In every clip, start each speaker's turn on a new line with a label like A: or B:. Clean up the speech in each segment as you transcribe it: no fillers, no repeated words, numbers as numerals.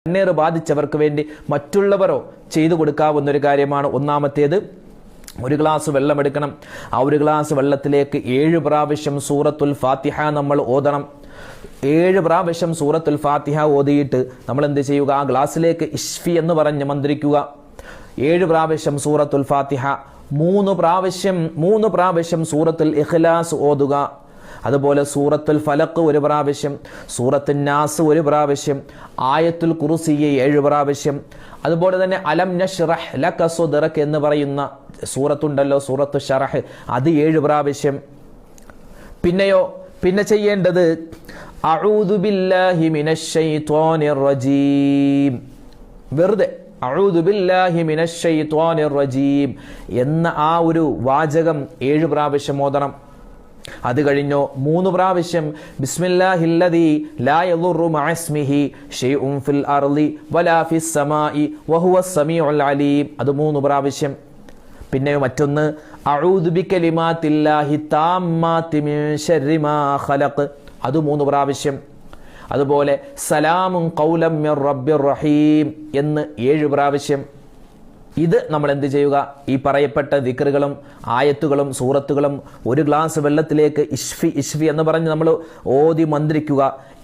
A: കണ്ണീർ ബാധിച്ചവർക്ക് വേണ്ടി മറ്റുള്ളവരോ ചെയ്തു കൊടുക്കാവുന്ന ഒരു കാര്യമാണ്. ഒന്നാമത്തേത്, ഒരു ഗ്ലാസ് വെള്ളം എടുക്കണം. ആ ഒരു ഗ്ലാസ് വെള്ളത്തിലേക്ക് 7 പ്രാവശ്യം സൂറത്തുൽ ഫാത്തിഹ നമ്മൾ ഓതണം. 7 പ്രാവശ്യം സൂറത്തുൽ ഫാത്തിഹ ഓതിയിട്ട് നമ്മൾ എന്ത് ചെയ്യുക? ആ ഗ്ലാസ്സിലേക്ക് ഇഷ്ഫി എന്ന് പറഞ്ഞ് മന്ത്രിക്കുക. 7 പ്രാവശ്യം സൂറത്തുൽ ഫാത്തിഹ, 3 പ്രാവശ്യം സൂറത്തുൽ ഇഖ്ലാസ് ഓതുക. അതുപോലെ സൂറത്തുൽ ഫലഖ് 1 പ്രാവശ്യം, സൂറത്തുൽ നാസ് 1 പ്രാവശ്യം, ആയത്തുൽ കുർസി 7 പ്രാവശ്യം. അതുപോലെ തന്നെ അലം നശ്റഹ് ലക സദ്റക എന്ന് പറയുന്ന സൂറത്തുണ്ടല്ലോ, സൂറത്തു ശറഹ്, അത് 7 പ്രാവശ്യം. പിന്നെ ചെയ്യേണ്ടത് അഊദു ബില്ലാഹി മിനശ് ശൈത്വാനിർ റജീം, വെറുതെ അഊദു ബില്ലാഹി മിനശ് ശൈത്വാനിർ റജീം എന്ന ആ ഒരു വാചകം 7 പ്രാവശ്യം ഓതണം. അത് കഴിഞ്ഞോ 3 പ്രാവശ്യം ബിസ്മില്ലാഹില്ലദീ ലാ യദുറു മഅസ്മിഹി ശൈഉൻ ഫിൽ അർളി വലാ ഫിസ് സമാഇ വഹുവസ് സമീഉൽ അലീം, അത് 3 പ്രാവശ്യം. പിന്നെ മറ്റൊന്ന് അഊദു ബികലിമാത്തില്ലാഹി താമ്മാതി മിൻ ശർരി മാ ഖലഖ്, അത് 3 പ്രാവശ്യം. അതുപോലെ സലാമുൻ ഖൗലം മിർ റബ്ബിർ റഹീം എന്ന് 7 പ്രാവശ്യം. ഇത് നമ്മൾ എന്ത് ചെയ്യുക? ഈ പറയപ്പെട്ട ദിക്റുകളും ആയത്തുകളും സൂറത്തുകളും ഒരു ഗ്ലാസ് വെള്ളത്തിലേക്ക് ഇഷ്ഫി എന്ന് പറഞ്ഞ് നമ്മൾ ഓതി മന്ത്രിക്കുക.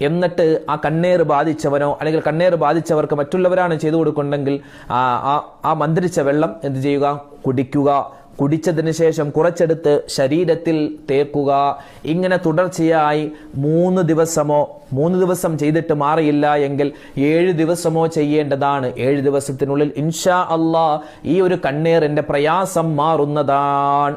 A: എന്നിട്ട് ആ കണ്ണീർ ബാധിച്ചവനോ അല്ലെങ്കിൽ കണ്ണീർ ബാധിച്ചവർക്ക് മറ്റുള്ളവരാണ് ചെയ്തു കൊടുക്കുന്നുണ്ടെങ്കിൽ ആ മന്ത്രിച്ച വെള്ളം എന്ത് ചെയ്യുക? കുടിക്കുക. കുടിച്ചതിന് ശേഷം കുറച്ചെടുത്ത് ശരീരത്തിൽ തേക്കുക. ഇങ്ങനെ തുടർച്ചയായി 3 ദിവസം ചെയ്തിട്ട് മാറിയില്ല എങ്കിൽ 7 ദിവസമോ ചെയ്യേണ്ടതാണ്. 7 ദിവസത്തിനുള്ളിൽ ഇൻഷാ അല്ലാഹ് ഈ ഒരു കണ്ണീറിന്റെ പ്രയാസം മാറുന്നതാണ്.